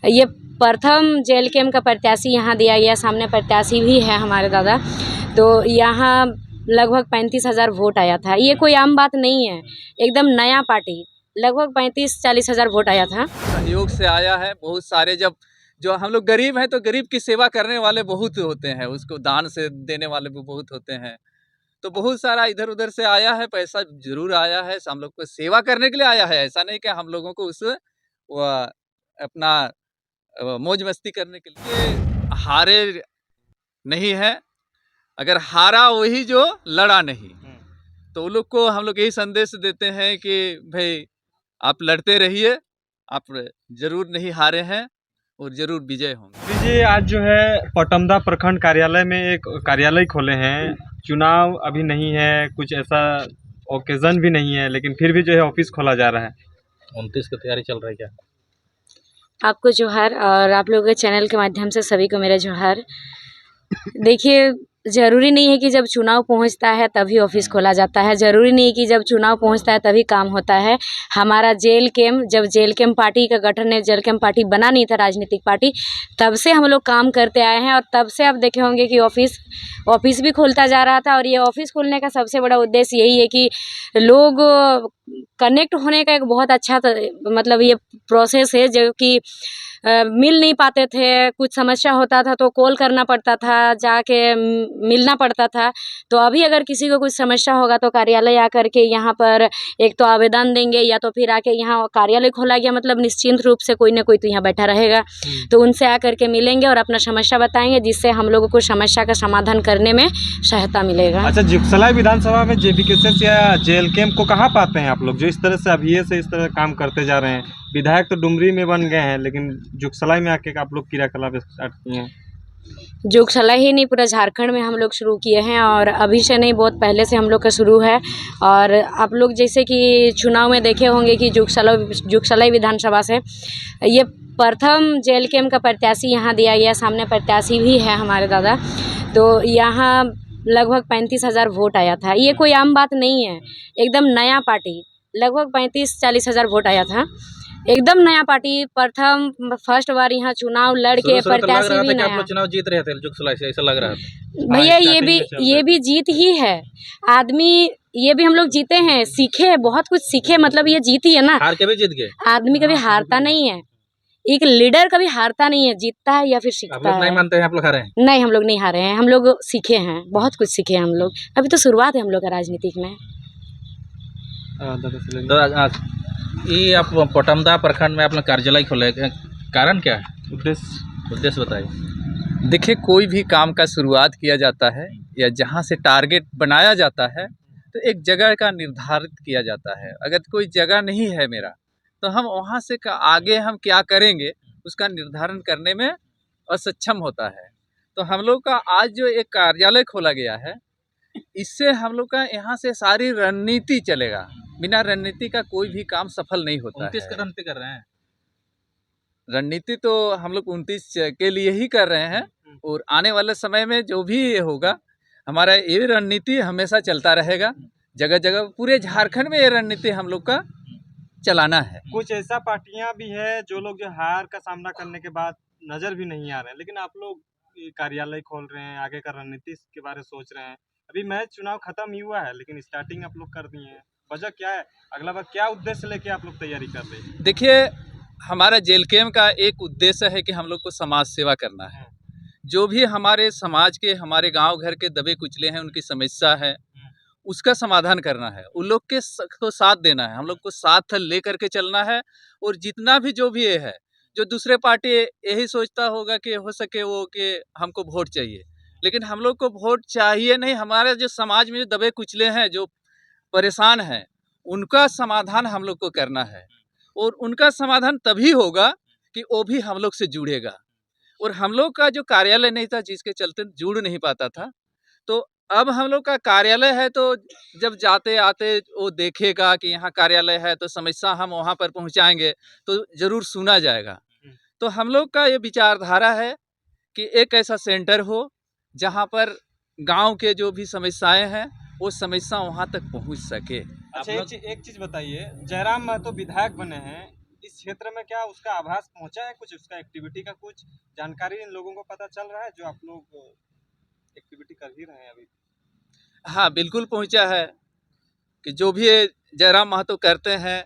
ये प्रथम jail camp का प्रत्याशी यहाँ दिया गया, सामने प्रत्याशी भी है हमारे दादा। तो यहाँ लगभग 35,000 वोट आया था। ये कोई आम बात नहीं है, एकदम नया पार्टी, लगभग 35-40 हज़ार वोट आया था। सहयोग से आया है। बहुत सारे जब जो हम लोग गरीब हैं तो गरीब की सेवा करने वाले बहुत होते हैं, उसको दान से देने वाले भी बहुत होते हैं। तो बहुत सारा इधर उधर से आया है, पैसा जरूर आया है, हम लोग को सेवा करने के लिए आया है। ऐसा नहीं कि हम लोगों को उस अपना मौज मस्ती करने के लिए हारे नहीं है। अगर हारा वही जो लड़ा नहीं, तो उन लोग को हम लोग यही संदेश देते हैं कि भाई आप लड़ते रहिए, आप जरूर नहीं हारे हैं और जरूर विजय होंगे। जी, आज जो है पटमदा प्रखंड कार्यालय में एक कार्यालय खोले हैं। चुनाव अभी नहीं है, कुछ ऐसा ओकेजन भी नहीं है, लेकिन फिर भी जो है ऑफिस खोला जा रहा है। 29 की तैयारी चल रहा है क्या? आपको जोहार, और आप लोगों के चैनल के माध्यम से सभी को मेरा जोहार। देखिए, ज़रूरी नहीं है कि जब चुनाव पहुंचता है तभी ऑफिस खोला जाता है, ज़रूरी नहीं कि जब चुनाव पहुंचता है तभी काम होता है। हमारा जेल कैम्प, जब जेल कैम्प पार्टी का गठन है, जेल कैम्प पार्टी बना नहीं था राजनीतिक पार्टी, तब से हम लोग काम करते आए हैं। और तब से आप देखे होंगे कि ऑफिस भी खुलता जा रहा था। और ये ऑफिस खोलने का सबसे बड़ा उद्देश्य यही है कि लोग कनेक्ट होने का एक बहुत अच्छा मतलब ये प्रोसेस है, जो कि मिल नहीं पाते थे, कुछ समस्या होता था तो कॉल करना पड़ता था, जाके मिलना पड़ता था। तो अभी अगर किसी को कुछ समस्या होगा तो कार्यालय आकर के यहाँ पर एक तो आवेदन देंगे, या तो फिर आके यहाँ कार्यालय खोला गया मतलब निश्चिंत रूप से कोई ना कोई तो यहाँ बैठा रहेगा, तो उनसे आकर के मिलेंगे और अपना समस्या बताएंगे, जिससे हम लोगों को समस्या का समाधान करने में सहायता मिलेगा। अच्छा, जुगसलाई विधानसभा में जेबीकेएस या जेल कैम्प को कहाँ पाते हैं आप लोग, जो इस तरह से अभी से इस तरह काम करते जा रहे हैं? विधायक तो डुमरी में बन गए हैं, लेकिन जुगसलाई में आके आप लोग क्रियाकलाप स्टार्ट किए हैं। जुगसलाई ही नहीं, पूरा झारखंड में हम लोग शुरू किए हैं, और अभी से नहीं, बहुत पहले से हम लोग का शुरू है। और आप लोग जैसे कि चुनाव में देखे होंगे कि जुगसलाई विधानसभा से ये प्रथम जेल कैम्प का प्रत्याशी यहाँ दिया गया, सामने प्रत्याशी भी है हमारे दादा। तो यहाँ लगभग 35,000 वोट आया था। ये कोई आम बात नहीं है, एकदम नया पार्टी, लगभग 35-40 हज़ार वोट आया था। एकदम नया पार्टी, प्रथम फर्स्ट बार यहाँ चुनाव लड़ के प्रत्याशी भी नया। आप लोग चुनाव जीत रहे थे जुगसलाई से, ऐसा लग रहा था। भैया ये भी जीत ही है। आदमी, ये भी हम लोग जीते हैं, सीखे, बहुत कुछ सीखे, मतलब ये जीत ही है ना। हार के भी जीत गए। आदमी कभी हारता नहीं है, एक लीडर कभी हारता नहीं है, जीतता है या फिर सीखता है। नहीं मानते हैं आप लोग हारे हैं? नहीं, हम लोग नहीं हारे हैं, हम लोग सीखे हैं, बहुत कुछ सीखे हैं हम लोग। अभी तो शुरुआत है हम लोग का राजनीतिक में। ये आप पटमदा प्रखंड में अपना कार्यालय खोले, कारण क्या है, उद्देश्य बताइए। देखिए, कोई भी काम का शुरुआत किया जाता है या जहाँ से टारगेट बनाया जाता है तो एक जगह का निर्धारित किया जाता है। अगर कोई जगह नहीं है मेरा, तो हम वहाँ से आगे हम क्या करेंगे उसका निर्धारण करने में असक्षम होता है। तो हम लोग का आज जो एक कार्यालय खोला गया है, इससे हम लोग का यहाँ से सारी रणनीति चलेगा। बिना रणनीति का कोई भी काम सफल नहीं होता है। 29 का रणनीति कर रहे हैं? रणनीति तो हम लोग 29 के लिए ही कर रहे हैं, और आने वाले समय में जो भी होगा, हमारा ये रणनीति हमेशा चलता रहेगा। जगह जगह पूरे झारखंड में ये रणनीति हम लोग का चलाना है। कुछ ऐसा पार्टियां भी है जो लोग जो हार का सामना करने के बाद नजर भी नहीं आ रहे हैं, लेकिन आप लोग कार्यालय खोल रहे हैं, आगे का रणनीति के बारे में सोच रहे हैं। अभी मैच चुनाव खत्म ही हुआ है, लेकिन स्टार्टिंग आप लोग कर दिए हैं। वजह क्या है, अगला बार क्या उद्देश्य लेके आप लोग तैयारी कर रहे हैं? देखिए, हमारा जेल कैम्प का एक उद्देश्य है कि हम लोग को समाज सेवा करना है। जो भी हमारे समाज के, हमारे गांव घर के दबे कुचले हैं, उनकी समस्या है, उसका समाधान करना है। उन लोग के को साथ देना है, हम लोग को साथ लेकर के चलना है। और जितना भी जो भी ये है, जो दूसरे पार्टी यही सोचता होगा कि हो सके वो कि हमको वोट चाहिए, लेकिन हम लोग को वोट चाहिए नहीं। हमारे जो समाज में जो दबे कुचले हैं, जो परेशान हैं, उनका समाधान हम लोग को करना है। और उनका समाधान तभी होगा कि वो भी हम लोग से जुड़ेगा। और हम लोग का जो कार्यालय नहीं था, जिसके चलते जुड़ नहीं पाता था, तो अब हम लोग का कार्यालय है, तो जब जाते आते वो देखेगा कि यहाँ कार्यालय है, तो समस्या हम वहाँ पर पहुँचाएंगे तो ज़रूर सुना जाएगा। तो हम लोग का ये विचारधारा है कि एक ऐसा सेंटर हो जहाँ पर गांव के जो भी समस्याएं हैं, वो समस्या वहाँ तक पहुँच सके। अच्छा, एक चीज बताइए, जयराम महतो विधायक बने हैं, इस क्षेत्र में क्या उसका आभास पहुंचा है, कुछ उसका एक्टिविटी का कुछ जानकारी इन लोगों को पता चल रहा है जो आप लोग एक्टिविटी कर ही रहे हैं अभी? हाँ, बिल्कुल पहुंचा है कि जो भी ये जयराम महतो करते हैं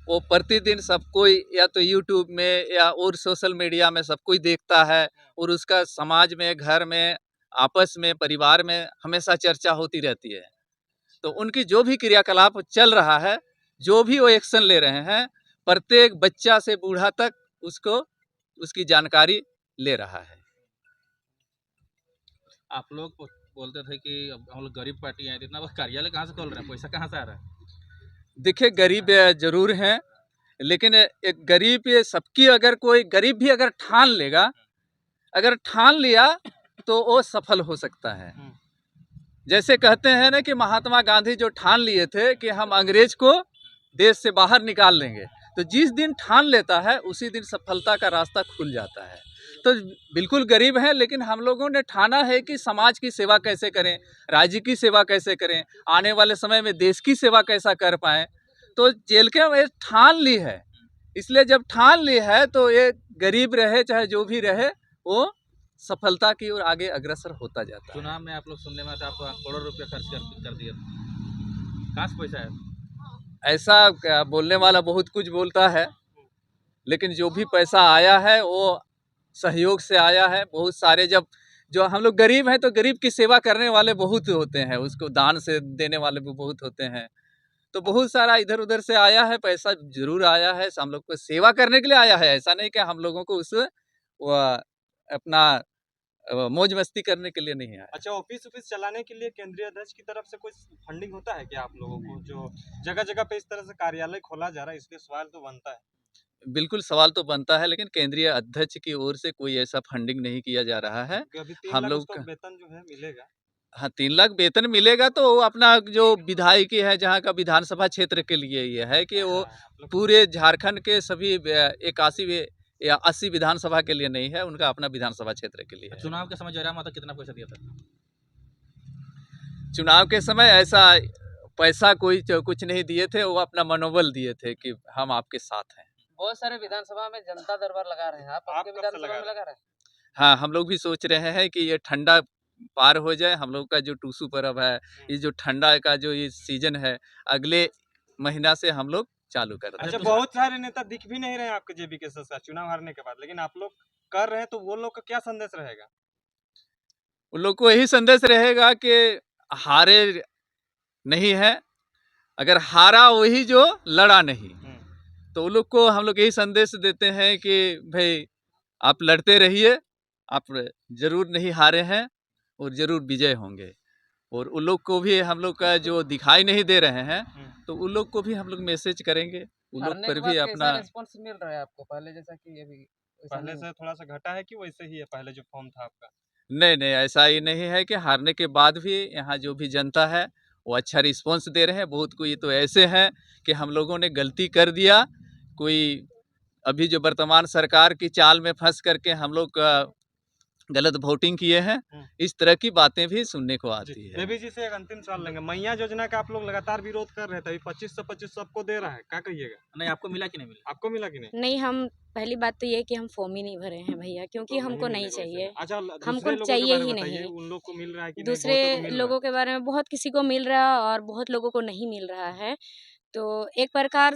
वो प्रतिदिन सब कोई या तो यूट्यूब में या और सोशल मीडिया में सब कोई देखता है और उसका समाज में, घर में, आपस में, परिवार में हमेशा चर्चा होती रहती है। तो उनकी जो भी क्रियाकलाप चल रहा है, जो भी वो एक्शन ले रहे हैं, प्रत्येक बच्चा से बूढ़ा तक उसको उसकी जानकारी ले रहा है। आप लोग बोलते थे कि अब हम लोग गरीब पार्टी हैं, इतना बस कार्यालय कहाँ से खोल रहे हैं, पैसा कहाँ से आ रहा है? देखिए गरीब जरूर हैं, लेकिन एक गरीब सबकी अगर कोई गरीब भी अगर ठान लेगा, अगर ठान लिया तो वो सफल हो सकता है। जैसे कहते हैं ना कि महात्मा गांधी जो ठान लिए थे कि हम अंग्रेज को देश से बाहर निकाल लेंगे, तो जिस दिन ठान लेता है उसी दिन सफलता का रास्ता खुल जाता है। तो बिल्कुल गरीब हैं, लेकिन हम लोगों ने ठाना है कि समाज की सेवा कैसे करें, राज्य की सेवा कैसे करें, आने वाले समय में देश की सेवा कैसा कर पाएं। तो जेल के में ठान ली है, इसलिए जब ठान ली है तो ये गरीब रहे चाहे जो भी रहे वो सफलता की ओर आगे अग्रसर होता जाता है। चुनाव में आप लोग सुनने में आता है आप करोड़ों रुपया खर्च कर दिए, कहाँ से पैसा है? ऐसा बोलने वाला बहुत कुछ बोलता है, लेकिन जो भी पैसा आया है वो सहयोग से आया है। बहुत सारे जब जो हम लोग गरीब हैं तो गरीब की सेवा करने वाले बहुत होते हैं, उसको दान से देने वाले भी बहुत होते हैं। तो बहुत सारा इधर उधर से आया है, पैसा जरूर आया है, हम लोग को सेवा करने के लिए आया है। ऐसा नहीं कि हम लोगों को उस अपना मौज मस्ती करने के लिए नहीं आया। अच्छा, ऑफिस चलाने के लिए केंद्रीय अध्यक्ष की तरफ से कुछ फंडिंग होता है क्या आप लोगों को, जो जगह जगह पे इस तरह से कार्यालय खोला जा रहा है? इसलिए सवाल तो बनता है। बिल्कुल सवाल तो बनता है, लेकिन केंद्रीय अध्यक्ष की ओर से कोई ऐसा फंडिंग नहीं किया जा रहा है। क्योंकि अभी 3 हम लाख लोग उसका का वेतन जो है मिलेगा। हाँ, 3 लाख वेतन मिलेगा तो वो अपना जो विधायकी है जहाँ का विधानसभा क्षेत्र के लिए ये है कि वो आप लोग पूरे झारखंड के सभी 81 या 80 विधानसभा के लिए नहीं है, उनका अपना विधानसभा क्षेत्र के लिए है। चुनाव के समय जयराम महतो कितना पैसा दिया था? चुनाव के समय ऐसा पैसा कोई कुछ नहीं दिए थे, वो अपना मनोबल दिए थे कि हम आपके साथ हैं। बहुत सारे विधानसभा में जनता दरबार लगा रहे हैं, आप आप आपके कब से विधानसभा लगा में रहे हैं? लगा रहे हैं? हाँ, हम लोग भी सोच रहे हैं कि ये ठंडा पार हो जाए, हम लोग का जो टूसू पर्व है, ये जो ठंडा का जो ये सीजन है, अगले महीना से हम लोग चालू कर अच्छा, देंगे। बहुत सारे नेता दिख भी नहीं रहे हैं आपके जेबी के साथ चुनाव हारने के बाद, लेकिन आप लोग कर रहे हैं, तो वो लोग का क्या संदेश रहेगा? उन लोग को यही संदेश रहेगा कि हारे नहीं है, अगर हारा वही जो लड़ा नहीं। तो उन लोग को हम लोग यही संदेश देते हैं कि भाई आप लड़ते रहिए, आप जरूर नहीं हारे हैं और जरूर विजय होंगे। और उन लोग को भी हम लोग का जो दिखाई नहीं दे रहे हैं, तो उन लोग को भी हम लोग मैसेज करेंगे, उन लोग हारने पर के भी बाद कैसा अपना रिस्पॉन्स मिल रहा है आपको, पहले जैसा कि अभी वैसा पहले नहीं से थोड़ा सा घटा है कि वैसे ही है पहले जो फॉर्म था आपका? नहीं ऐसा ही नहीं है कि हारने के बाद भी यहाँ जो भी जनता है वो अच्छा रिस्पॉन्स दे रहे हैं। बहुत कोई तो ऐसे हैं कि हम लोगों ने गलती कर दिया, कोई अभी जो वर्तमान सरकार की चाल में फंस करके हम लोग गलत वोटिंग किए हैं, इस तरह की बातें भी सुनने को आती है। देवी जी से एक अंतिम सवाल लेंगे। मैया योजना का आप लोग लगातार विरोध कर रहे थे, अभी 25 सबको दे रहा है, क्या कहिएगा? नहीं, आपको मिला कि नहीं मिला? आपको मिला कि नहीं? नहीं, हम पहली बात तो ये है कि हम फॉर्म ही नहीं भरे हैं भैया, क्योंकि तो हमको नहीं मिलेगा वैसे। चाहिए। अच्छा, हमको दूसरे लोगों के चाहिए बारे ही में बताइए, नहीं। उन लोग को मिल रहा है कि नहीं? दूसरे बहुतों को मिल रहा है। लोगों के बारे में बहुत किसी को मिल रहा है और बहुत लोगों को नहीं मिल रहा है। तो एक प्रकार